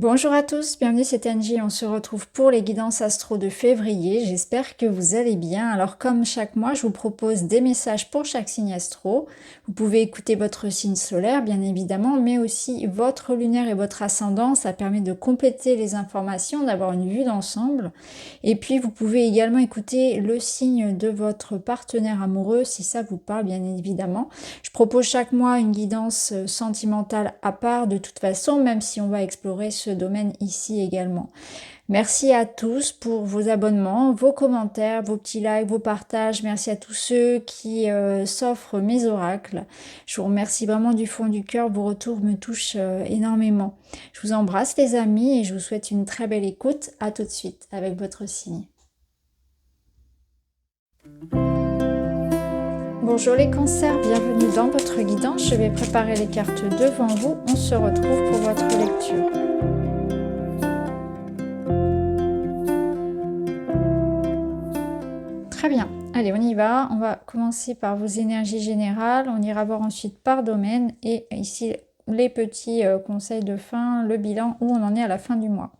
Bonjour à tous, bienvenue, c'est Angie, on se retrouve pour les guidances astro de février, j'espère que vous allez bien. Alors comme chaque mois, je vous propose des messages pour chaque signe astro. Vous pouvez écouter votre signe solaire bien évidemment, mais aussi votre lunaire et votre ascendant, ça permet de compléter les informations, d'avoir une vue d'ensemble. Et puis vous pouvez également écouter le signe de votre partenaire amoureux si ça vous parle bien évidemment. Je propose chaque mois une guidance sentimentale à part de toute façon, même si on va explorer ce domaine ici également. Merci à tous pour vos abonnements, vos commentaires, vos petits likes, vos partages. Merci à tous ceux qui s'offrent mes oracles. Je vous remercie vraiment du fond du cœur. Vos retours me touchent énormément. Je vous embrasse les amis et je vous souhaite une très belle écoute. À tout de suite avec votre signe. Bonjour les cancers, bienvenue dans votre guidance. Je vais préparer les cartes devant vous. On se retrouve pour votre lecture. Très bien, allez on y va, on va commencer par vos énergies générales, on ira voir ensuite par domaine et ici les petits conseils de fin, le bilan où on en est à la fin du mois.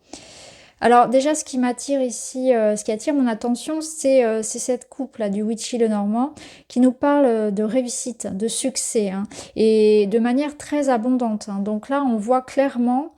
Alors déjà ce qui m'attire ici, ce qui attire mon attention c'est cette coupe là du Witchy le Normand qui nous parle de réussite, de succès hein, et de manière très abondante. Hein. Donc là on voit clairement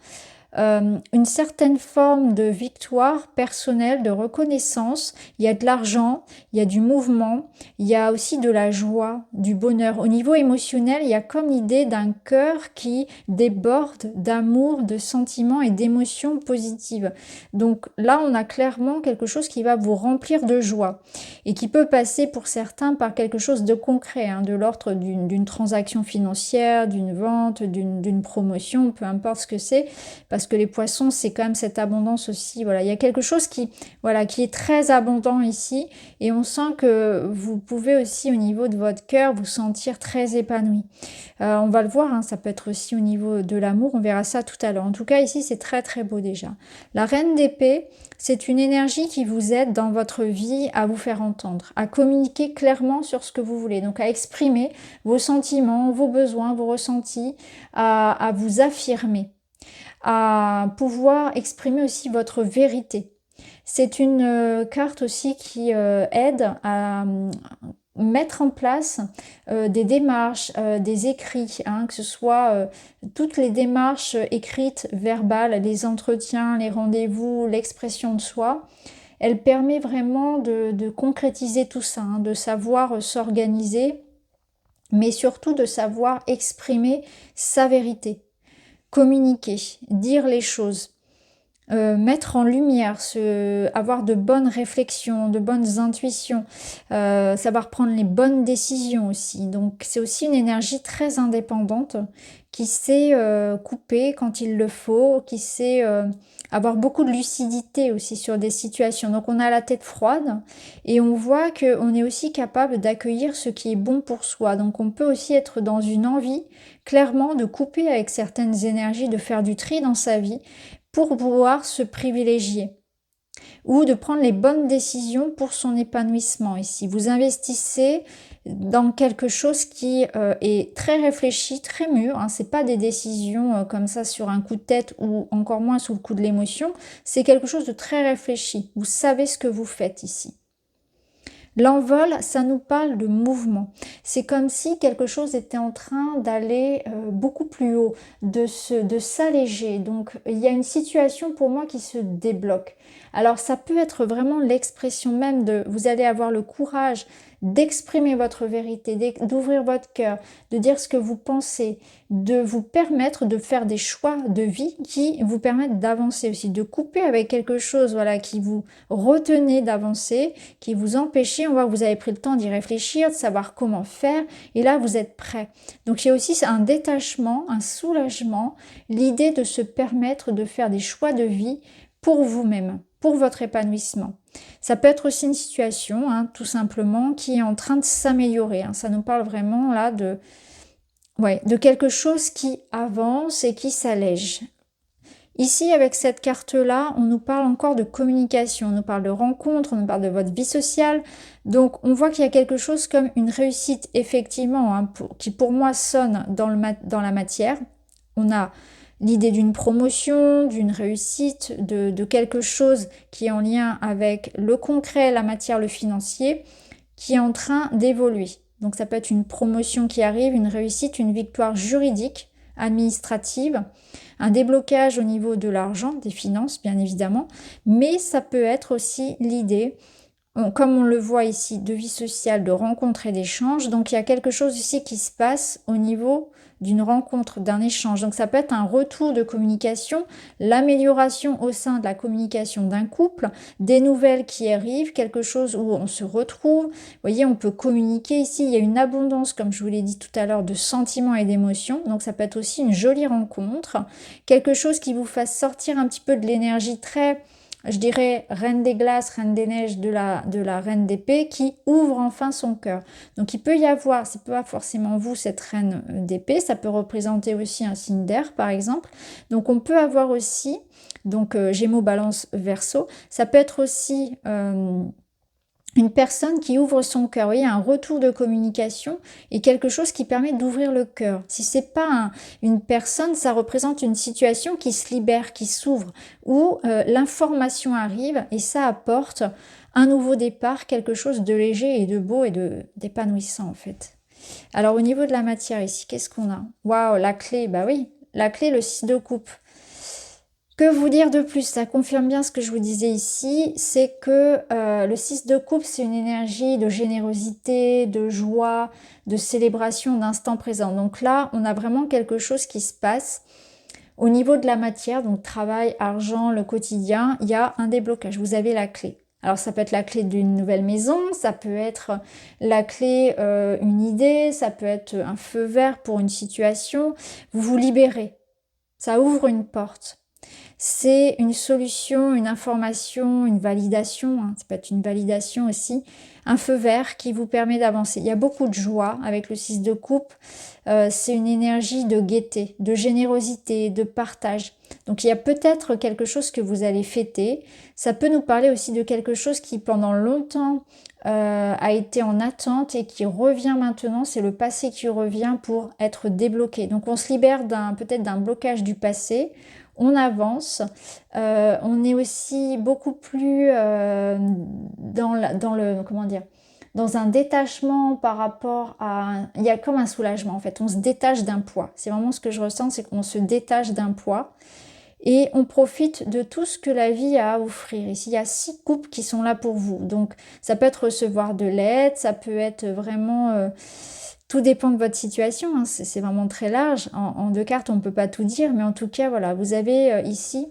une certaine forme de victoire personnelle, de reconnaissance. Il y a de l'argent, il y a du mouvement, il y a aussi de la joie, du bonheur. Au niveau émotionnel, il y a comme l'idée d'un cœur qui déborde d'amour, de sentiments et d'émotions positives. Donc là, on a clairement quelque chose qui va vous remplir de joie et qui peut passer pour certains par quelque chose de concret, hein, de l'ordre d'une transaction financière, d'une vente, d'une promotion, peu importe ce que c'est, parce que les poissons c'est quand même cette abondance aussi, voilà, il y a quelque chose qui est très abondant ici et on sent que vous pouvez aussi au niveau de votre cœur vous sentir très épanoui. On va le voir, hein, ça peut être aussi au niveau de l'amour, on verra ça tout à l'heure. En tout cas ici c'est très très beau déjà. La reine d'épée, c'est une énergie qui vous aide dans votre vie à vous faire entendre, à communiquer clairement sur ce que vous voulez, donc à exprimer vos sentiments, vos besoins, vos ressentis, à vous affirmer, à pouvoir exprimer aussi votre vérité. C'est une carte aussi qui aide à mettre en place des démarches, des écrits, hein, que ce soit toutes les démarches écrites, verbales, les entretiens, les rendez-vous, l'expression de soi. Elle permet vraiment de concrétiser tout ça, hein, de savoir s'organiser, mais surtout de savoir exprimer sa vérité. Communiquer, dire les choses, mettre en lumière, avoir de bonnes réflexions, de bonnes intuitions, savoir prendre les bonnes décisions aussi. Donc c'est aussi une énergie très indépendante qui sait couper quand il le faut, qui sait avoir beaucoup de lucidité aussi sur des situations. Donc on a la tête froide et on voit qu'on est aussi capable d'accueillir ce qui est bon pour soi. Donc on peut aussi être dans une envie clairement de couper avec certaines énergies, de faire du tri dans sa vie pour pouvoir se privilégier ou de prendre les bonnes décisions pour son épanouissement ici. Vous investissez dans quelque chose qui est très réfléchi, très mûr, hein. C'est pas des décisions comme ça sur un coup de tête ou encore moins sous le coup de l'émotion, c'est quelque chose de très réfléchi. Vous savez ce que vous faites ici. L'envol, ça nous parle de mouvement. C'est comme si quelque chose était en train d'aller beaucoup plus haut, de s'alléger. Donc il y a une situation pour moi qui se débloque. Alors ça peut être vraiment l'expression même de, vous allez avoir le courage d'exprimer votre vérité, d'ouvrir votre cœur, de dire ce que vous pensez, de vous permettre de faire des choix de vie qui vous permettent d'avancer aussi, de couper avec quelque chose voilà, qui vous retenait d'avancer, qui vous empêchait. On voit que vous avez pris le temps d'y réfléchir, de savoir comment faire, et là vous êtes prêt. Donc il y a aussi un détachement, un soulagement, l'idée de se permettre de faire des choix de vie pour vous-même, pour votre épanouissement. Ça peut être aussi une situation, hein, tout simplement, qui est en train de s'améliorer. Hein. Ça nous parle vraiment là de quelque chose qui avance et qui s'allège. Ici, avec cette carte-là, on nous parle encore de communication, on nous parle de rencontres, on nous parle de votre vie sociale. Donc, on voit qu'il y a quelque chose comme une réussite, effectivement, hein, qui pour moi sonne dans la matière. On a l'idée d'une promotion, d'une réussite, de quelque chose qui est en lien avec le concret, la matière, le financier, qui est en train d'évoluer. Donc ça peut être une promotion qui arrive, une réussite, une victoire juridique, administrative, un déblocage au niveau de l'argent, des finances bien évidemment, mais ça peut être aussi l'idée, comme on le voit ici, de vie sociale, de rencontres et d'échanges. Donc il y a quelque chose ici qui se passe au niveau d'une rencontre, d'un échange. Donc ça peut être un retour de communication, l'amélioration au sein de la communication d'un couple, des nouvelles qui arrivent, quelque chose où on se retrouve. Vous voyez, on peut communiquer ici. Il y a une abondance, comme je vous l'ai dit tout à l'heure, de sentiments et d'émotions. Donc ça peut être aussi une jolie rencontre, quelque chose qui vous fasse sortir un petit peu de l'énergie très, je dirais, reine des glaces, reine des neiges de la reine d'épée, qui ouvre enfin son cœur. Donc il peut y avoir, c'est pas forcément vous cette reine d'épée, ça peut représenter aussi un signe d'air par exemple. Donc on peut avoir aussi, donc Gémeaux, Balance, Verseau, ça peut être aussi une personne qui ouvre son cœur. Vous voyez, un retour de communication et quelque chose qui permet d'ouvrir le cœur. Si c'est pas une personne, ça représente une situation qui se libère, qui s'ouvre, où l'information arrive et ça apporte un nouveau départ, quelque chose de léger et de beau et d'épanouissant en fait. Alors au niveau de la matière ici, qu'est-ce qu'on a? Waouh, la clé, bah oui, la clé, le 6 de coupe. Que vous dire de plus? Ça confirme bien ce que je vous disais ici, c'est que le 6 de coupe, c'est une énergie de générosité, de joie, de célébration, d'instant présent. Donc là, on a vraiment quelque chose qui se passe au niveau de la matière, donc travail, argent, le quotidien, il y a un déblocage, vous avez la clé. Alors ça peut être la clé d'une nouvelle maison, ça peut être la clé, une idée, ça peut être un feu vert pour une situation, vous vous libérez, ça ouvre une porte. C'est une solution, une information, une validation, hein. Ça peut être une validation aussi, un feu vert qui vous permet d'avancer. Il y a beaucoup de joie avec le 6 de coupe, c'est une énergie de gaieté, de générosité, de partage. Donc il y a peut-être quelque chose que vous allez fêter, ça peut nous parler aussi de quelque chose qui pendant longtemps a été en attente et qui revient maintenant, c'est le passé qui revient pour être débloqué. Donc on se libère peut-être d'un blocage du passé, on avance, on est aussi beaucoup plus comment dire, dans un détachement par rapport à... Il y a comme un soulagement en fait, on se détache d'un poids. C'est vraiment ce que je ressens, c'est qu'on se détache d'un poids et on profite de tout ce que la vie a à offrir. Ici, il y a 6 coupes qui sont là pour vous. Donc ça peut être recevoir de l'aide, ça peut être vraiment... tout dépend de votre situation, hein. C'est vraiment très large. En 2 cartes, on ne peut pas tout dire, mais en tout cas, voilà, vous avez ici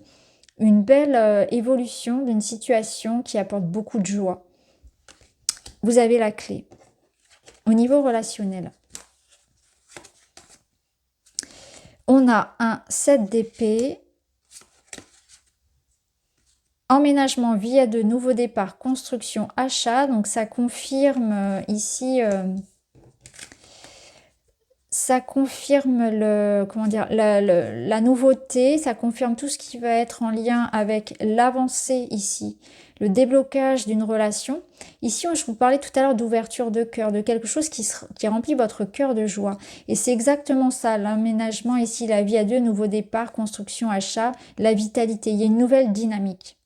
une belle évolution d'une situation qui apporte beaucoup de joie. Vous avez la clé. Au niveau relationnel, on a un 7 d'épée, emménagement, vie à deux, nouveau départ, construction, achat. Donc ça confirme ici... ça confirme comment dire, la nouveauté, ça confirme tout ce qui va être en lien avec l'avancée ici, le déblocage d'une relation. Ici, je vous parlais tout à l'heure d'ouverture de cœur, de quelque chose qui remplit votre cœur de joie. Et c'est exactement ça, l'aménagement ici, la vie à deux, nouveau départ, construction, achat, la vitalité. Il y a une nouvelle dynamique.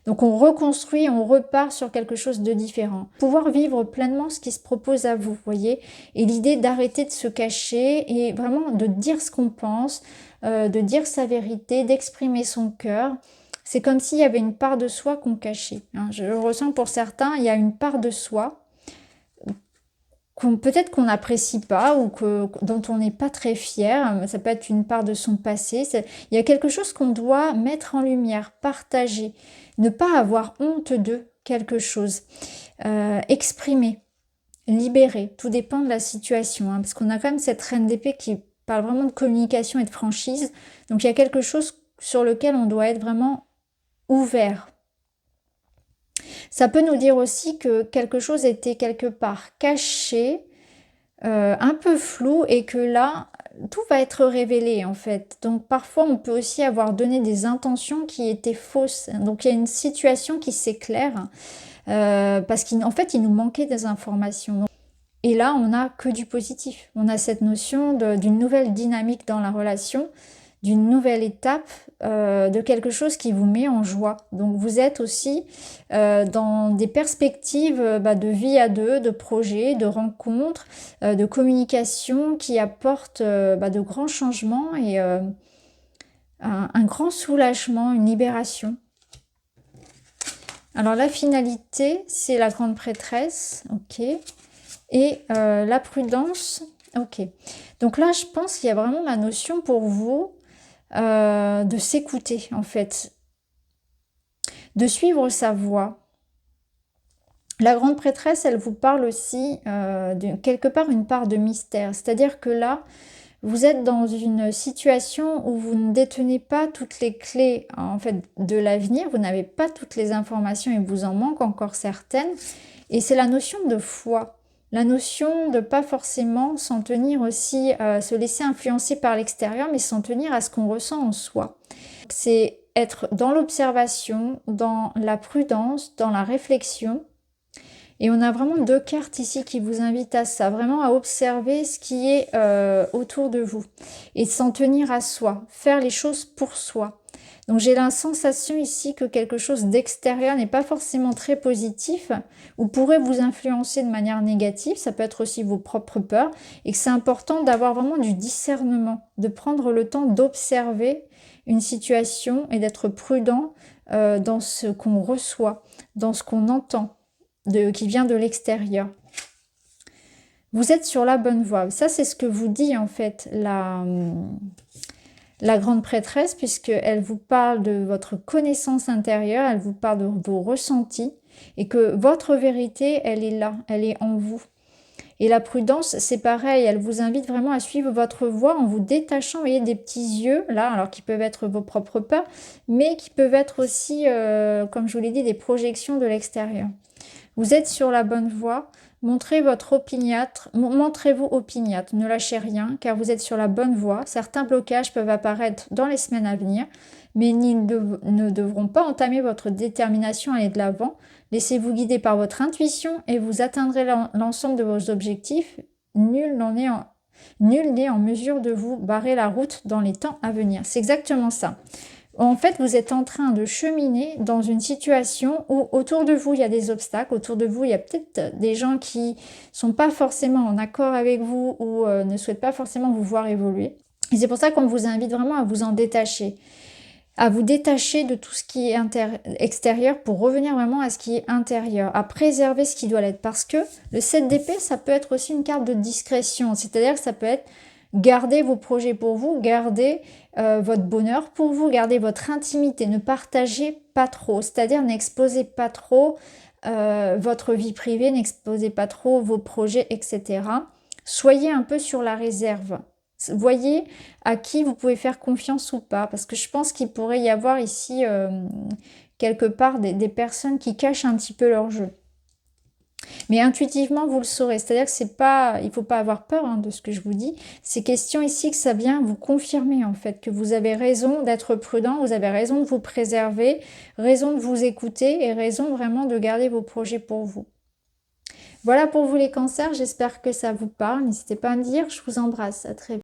Donc on reconstruit, on repart sur quelque chose de différent. Pouvoir vivre pleinement ce qui se propose à vous, voyez. Et l'idée d'arrêter de se cacher et vraiment de dire ce qu'on pense, de dire sa vérité, d'exprimer son cœur. C'est comme s'il y avait une part de soi qu'on cachait, hein. Je le ressens pour certains, il y a une part de soi peut-être qu'on n'apprécie pas ou dont on n'est pas très fier. Ça peut être une part de son passé. Il y a quelque chose qu'on doit mettre en lumière, partager, ne pas avoir honte de quelque chose, exprimer, libérer. Tout dépend de la situation, hein, parce qu'on a quand même cette reine d'épée qui parle vraiment de communication et de franchise. Donc il y a quelque chose sur lequel on doit être vraiment ouvert. Ça peut nous dire aussi que quelque chose était quelque part caché, un peu flou, et que là, tout va être révélé en fait. Donc parfois, on peut aussi avoir donné des intentions qui étaient fausses. Donc il y a une situation qui s'éclaire, parce qu'en fait, il nous manquait des informations. Et là, on n'a que du positif. On a cette notion d'une nouvelle dynamique dans la relation, d'une nouvelle étape, de quelque chose qui vous met en joie. Donc vous êtes aussi dans des perspectives de vie à deux, de projets, de rencontres, de communication qui apportent de grands changements et un grand soulagement, une libération. Alors la finalité, c'est la grande prêtresse, ok. Et la prudence, ok. Donc là, je pense qu'il y a vraiment la notion pour vous de s'écouter, en fait. De suivre sa voie. La grande prêtresse, elle vous parle aussi de quelque part une part de mystère. C'est-à-dire que là, vous êtes dans une situation où vous ne détenez pas toutes les clés en fait de l'avenir, vous n'avez pas toutes les informations et vous en manque encore certaines. Et c'est la notion de foi, la notion de pas forcément s'en tenir aussi, se laisser influencer par l'extérieur, mais s'en tenir à ce qu'on ressent en soi. C'est être dans l'observation, dans la prudence, dans la réflexion. Et on a vraiment deux cartes ici qui vous invitent à ça, vraiment à observer ce qui est autour de vous et s'en tenir à soi, faire les choses pour soi. Donc j'ai la sensation ici que quelque chose d'extérieur n'est pas forcément très positif ou pourrait vous influencer de manière négative, ça peut être aussi vos propres peurs et que c'est important d'avoir vraiment du discernement, de prendre le temps d'observer une situation et d'être prudent dans ce qu'on reçoit, dans ce qu'on entend. Qui vient de l'extérieur. Vous êtes sur la bonne voie. Ça, c'est ce que vous dit en fait la grande prêtresse, puisqu'elle vous parle de votre connaissance intérieure, elle vous parle de vos ressentis, et que votre vérité, elle est là, elle est en vous. Et la prudence, c'est pareil, elle vous invite vraiment à suivre votre voie en vous détachant, vous voyez, des petits yeux, là, alors qui peuvent être vos propres peurs, mais qui peuvent être aussi, comme je vous l'ai dit, des projections de l'extérieur. Vous êtes sur la bonne voie, montrez-vous opiniâtre, ne lâchez rien, car vous êtes sur la bonne voie. Certains blocages peuvent apparaître dans les semaines à venir, mais ils ne devront pas entamer votre détermination à aller de l'avant. Laissez-vous guider par votre intuition et vous atteindrez l'ensemble de vos objectifs. Nul n'est en mesure de vous barrer la route dans les temps à venir. C'est exactement ça. En fait, vous êtes en train de cheminer dans une situation où autour de vous, il y a des obstacles. Autour de vous, il y a peut-être des gens qui sont pas forcément en accord avec vous ou ne souhaitent pas forcément vous voir évoluer. Et c'est pour ça qu'on vous invite vraiment à vous en détacher. À vous détacher de tout ce qui est extérieur pour revenir vraiment à ce qui est intérieur, à préserver ce qui doit l'être. Parce que le 7 d'épée, ça peut être aussi une carte de discrétion. C'est-à-dire que ça peut être garder vos projets pour vous, garder votre bonheur pour vous, garder votre intimité, ne partagez pas trop, c'est-à-dire n'exposez pas trop votre vie privée, n'exposez pas trop vos projets, etc. Soyez un peu sur la réserve. Voyez à qui vous pouvez faire confiance ou pas, parce que je pense qu'il pourrait y avoir ici quelque part des personnes qui cachent un petit peu leur jeu. Mais intuitivement, vous le saurez. C'est-à-dire que c'est pas, il ne faut pas avoir peur de ce que je vous dis. C'est question ici que ça vient vous confirmer en fait, que vous avez raison d'être prudent, vous avez raison de vous préserver, raison de vous écouter et raison vraiment de garder vos projets pour vous. Voilà pour vous les cancers, j'espère que ça vous parle. N'hésitez pas à me dire, je vous embrasse, à très vite.